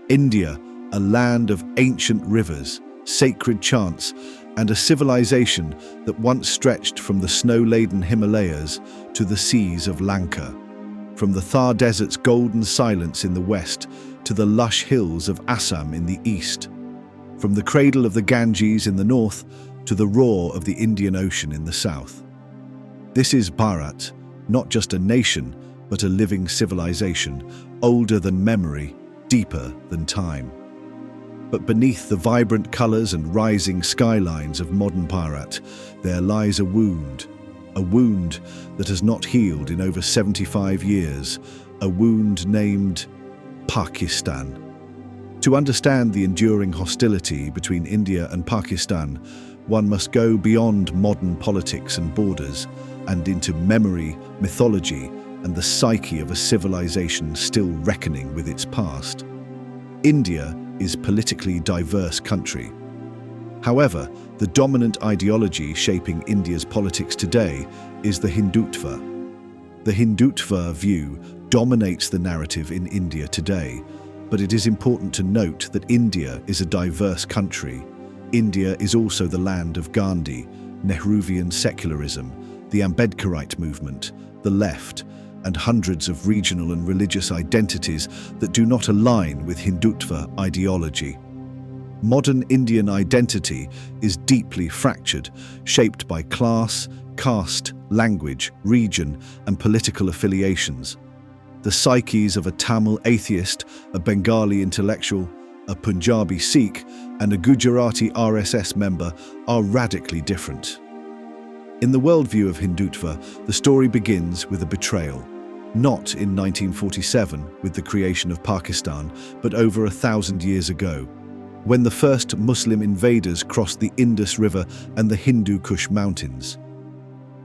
India, a land of ancient rivers, sacred chants, and a civilization that once stretched from the snow-laden Himalayas to the seas of Lanka. From the Thar Desert's golden silence in the west to the lush hills of Assam in the east. From the cradle of the Ganges in the north to the roar of the Indian Ocean in the south. This is Bharat, not just a nation, but a living civilization, older than memory, deeper than time. But beneath the vibrant colors and rising skylines of modern Bharat, there lies a wound that has not healed in over 75 years, a wound named Pakistan. To understand the enduring hostility between India and Pakistan, one must go beyond modern politics and borders and into memory, mythology, and the psyche of a civilization still reckoning with its past. India is a politically diverse country. However, the dominant ideology shaping India's politics today is the Hindutva. The Hindutva view dominates the narrative in India today, but it is important to note that India is a diverse country. India is also the land of Gandhi, Nehruvian secularism, the Ambedkarite movement, the left, and hundreds of regional and religious identities that do not align with Hindutva ideology. Modern Indian identity is deeply fractured, shaped by class, caste, language, region, and political affiliations. The psyches of a Tamil atheist, a Bengali intellectual, a Punjabi Sikh, and a Gujarati RSS member are radically different. In the worldview of Hindutva, the story begins with a betrayal. Not in 1947 with the creation of Pakistan, but over 1,000 years ago, when the first Muslim invaders crossed the Indus River and the Hindu Kush Mountains.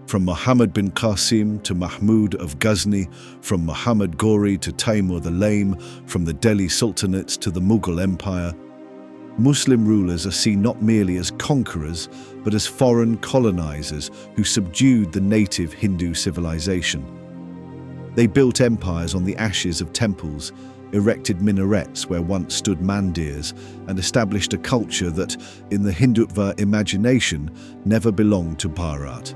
From Muhammad bin Qasim to Mahmud of Ghazni, from Muhammad Ghori to Taimur the Lame, from the Delhi Sultanates to the Mughal Empire, Muslim rulers are seen not merely as conquerors, but as foreign colonizers who subdued the native Hindu civilization. They built empires on the ashes of temples, erected minarets where once stood mandirs, and established a culture that, in the Hindutva imagination, never belonged to Bharat.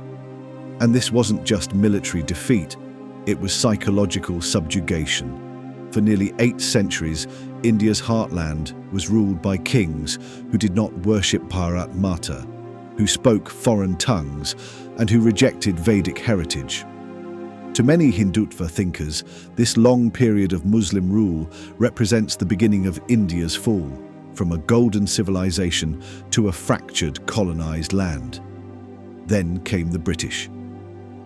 And this wasn't just military defeat, it was psychological subjugation. For nearly 8 centuries, India's heartland was ruled by kings who did not worship Bharat Mata, who spoke foreign tongues, and who rejected Vedic heritage. To many Hindutva thinkers, this long period of Muslim rule represents the beginning of India's fall, from a golden civilization to a fractured, colonized land. Then came the British.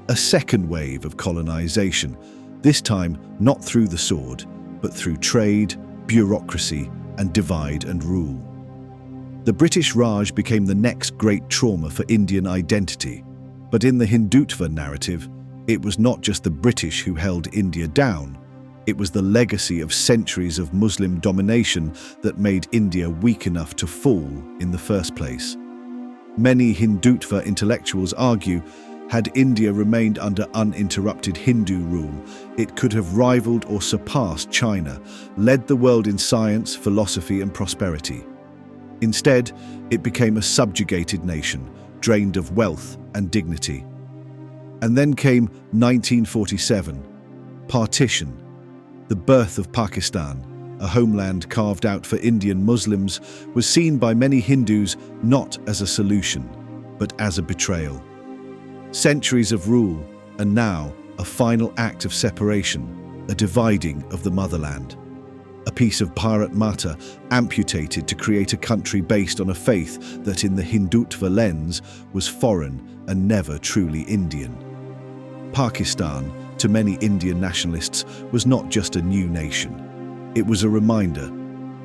A second wave of colonization, this time not through the sword, but through trade, bureaucracy, and divide and rule. The British Raj became the next great trauma for Indian identity, but in the Hindutva narrative, it was not just the British who held India down, it was the legacy of centuries of Muslim domination that made India weak enough to fall in the first place. Many Hindutva intellectuals argue, had India remained under uninterrupted Hindu rule, it could have rivaled or surpassed China, led the world in science, philosophy, and prosperity. Instead, it became a subjugated nation, drained of wealth and dignity. And then came 1947, partition, the birth of Pakistan, a homeland carved out for Indian Muslims, was seen by many Hindus not as a solution, but as a betrayal. Centuries of rule, and now a final act of separation, a dividing of the motherland. A piece of Bharat Mata amputated to create a country based on a faith that in the Hindutva lens was foreign and never truly Indian. Pakistan, to many Indian nationalists, was not just a new nation. It was a reminder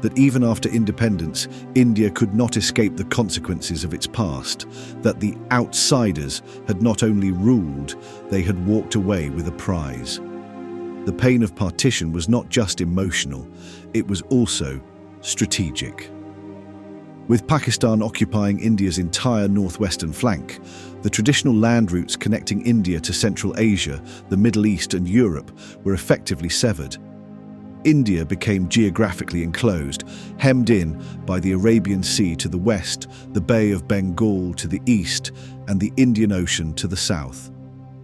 that even after independence, India could not escape the consequences of its past, that the outsiders had not only ruled, they had walked away with a prize. The pain of partition was not just emotional, it was also strategic. With Pakistan occupying India's entire northwestern flank, the traditional land routes connecting India to Central Asia, the Middle East and Europe were effectively severed. India became geographically enclosed, hemmed in by the Arabian Sea to the west, the Bay of Bengal to the east, and the Indian Ocean to the south.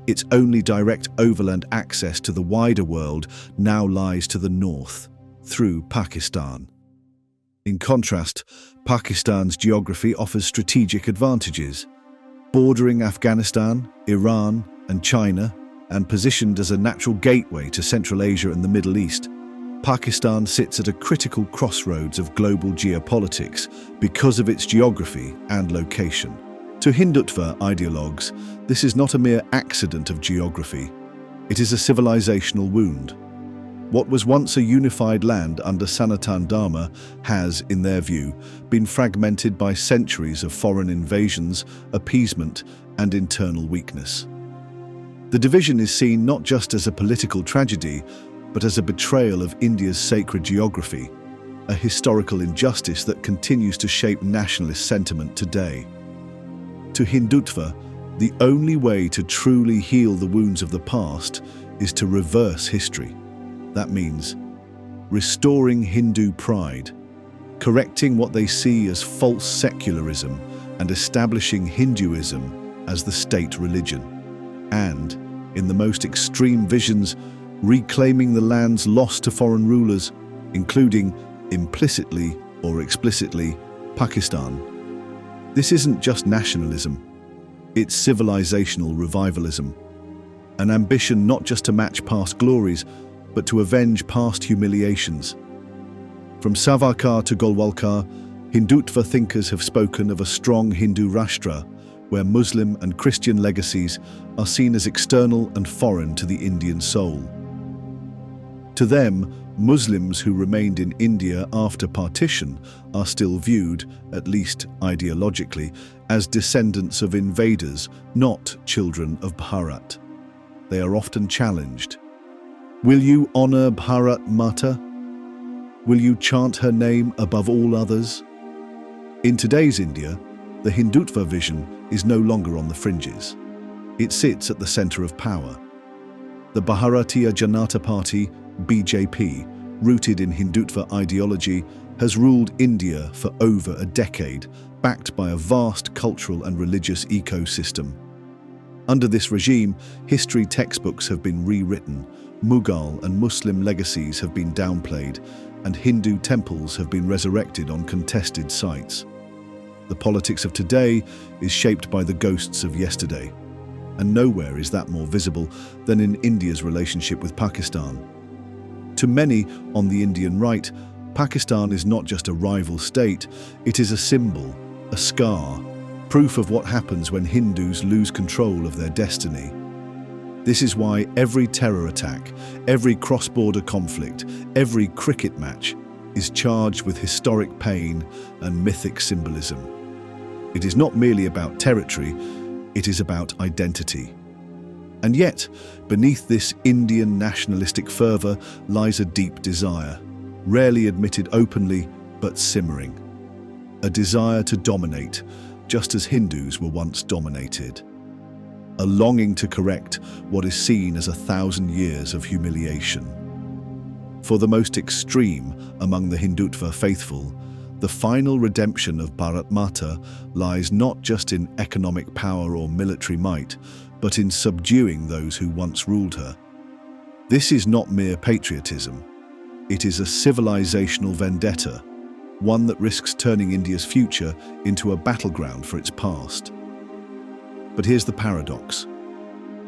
Its only direct overland access to the wider world now lies to the north, through Pakistan. In contrast, Pakistan's geography offers strategic advantages. Bordering Afghanistan, Iran, and China, and positioned as a natural gateway to Central Asia and the Middle East, Pakistan sits at a critical crossroads of global geopolitics because of its geography and location. To Hindutva ideologues, this is not a mere accident of geography. It is a civilizational wound. What was once a unified land under Sanatan Dharma has, in their view, been fragmented by centuries of foreign invasions, appeasement, and internal weakness. The division is seen not just as a political tragedy, but as a betrayal of India's sacred geography, a historical injustice that continues to shape nationalist sentiment today. To Hindutva, the only way to truly heal the wounds of the past is to reverse history. That means restoring Hindu pride, correcting what they see as false secularism, and establishing Hinduism as the state religion. And, in the most extreme visions, reclaiming the lands lost to foreign rulers, including, implicitly or explicitly, Pakistan. This isn't just nationalism, it's civilizational revivalism, an ambition not just to match past glories, but to avenge past humiliations. From Savarkar to Golwalkar, Hindutva thinkers have spoken of a strong Hindu Rashtra, where Muslim and Christian legacies are seen as external and foreign to the Indian soul. To them, Muslims who remained in India after partition are still viewed, at least ideologically, as descendants of invaders, not children of Bharat. They are often challenged. Will you honor Bharat Mata? Will you chant her name above all others? In today's India, the Hindutva vision is no longer on the fringes. It sits at the center of power. The Bharatiya Janata Party, BJP, rooted in Hindutva ideology, has ruled India for over a decade, backed by a vast cultural and religious ecosystem. Under this regime, history textbooks have been rewritten, Mughal and Muslim legacies have been downplayed, and Hindu temples have been resurrected on contested sites. The politics of today is shaped by the ghosts of yesterday, and nowhere is that more visible than in India's relationship with Pakistan. To many on the Indian right, Pakistan is not just a rival state, it is a symbol, a scar, proof of what happens when Hindus lose control of their destiny. This is why every terror attack, every cross-border conflict, every cricket match is charged with historic pain and mythic symbolism. It is not merely about territory, it is about identity. And yet, beneath this Indian nationalistic fervour lies a deep desire, rarely admitted openly, but simmering. A desire to dominate, just as Hindus were once dominated. A longing to correct what is seen as 1,000 years of humiliation. For the most extreme among the Hindutva faithful, the final redemption of Bharat Mata lies not just in economic power or military might, but in subduing those who once ruled her. This is not mere patriotism. It is a civilizational vendetta, one that risks turning India's future into a battleground for its past. But here's the paradox.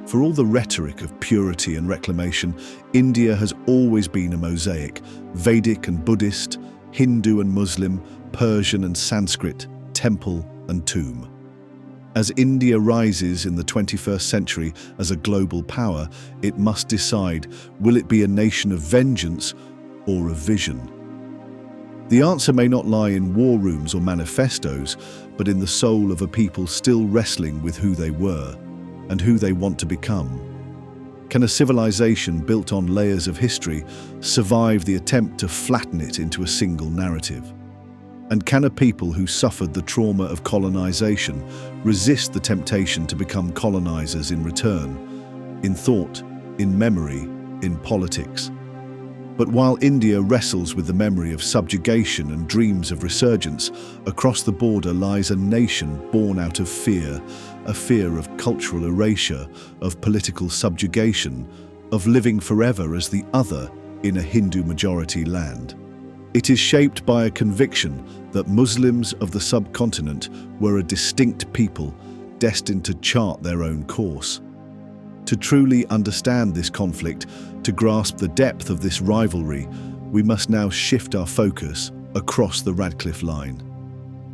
For all the rhetoric of purity and reclamation, India has always been a mosaic, Vedic and Buddhist, Hindu and Muslim, Persian and Sanskrit, temple and tomb. As India rises in the 21st century as a global power, it must decide, will it be a nation of vengeance or of vision? The answer may not lie in war rooms or manifestos, but in the soul of a people still wrestling with who they were and who they want to become. Can a civilization built on layers of history survive the attempt to flatten it into a single narrative? And can a people who suffered the trauma of colonization resist the temptation to become colonizers in return, in thought, in memory, in politics? But while India wrestles with the memory of subjugation and dreams of resurgence, across the border lies a nation born out of fear, a fear of cultural erasure, of political subjugation, of living forever as the other in a Hindu-majority land. It is shaped by a conviction that Muslims of the subcontinent were a distinct people destined to chart their own course. To truly understand this conflict, to grasp the depth of this rivalry, we must now shift our focus across the Radcliffe line.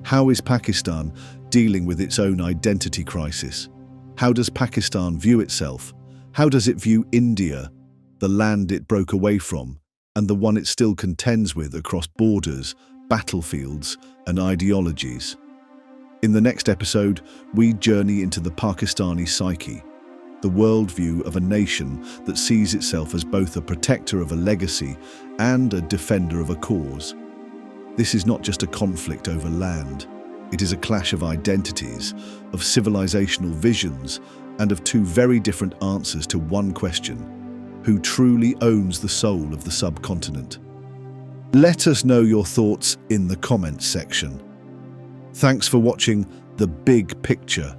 How is Pakistan dealing with its own identity crisis? How does Pakistan view itself? How does it view India, the land it broke away from, and the one it still contends with across borders, battlefields, and ideologies? In the next episode, we journey into the Pakistani psyche, the worldview of a nation that sees itself as both a protector of a legacy and a defender of a cause. This is not just a conflict over land. It is a clash of identities, of civilizational visions, and of two very different answers to one question: who truly owns the soul of the subcontinent? Let us know your thoughts in the comments section. Thanks for watching The Big Picture.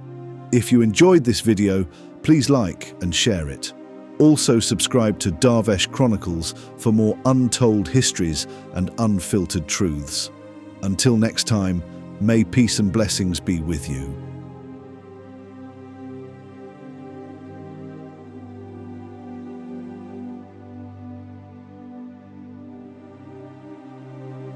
If you enjoyed this video, please like and share it. Also subscribe to Darvesh Chronicles for more untold histories and unfiltered truths. Until next time, may peace and blessings be with you.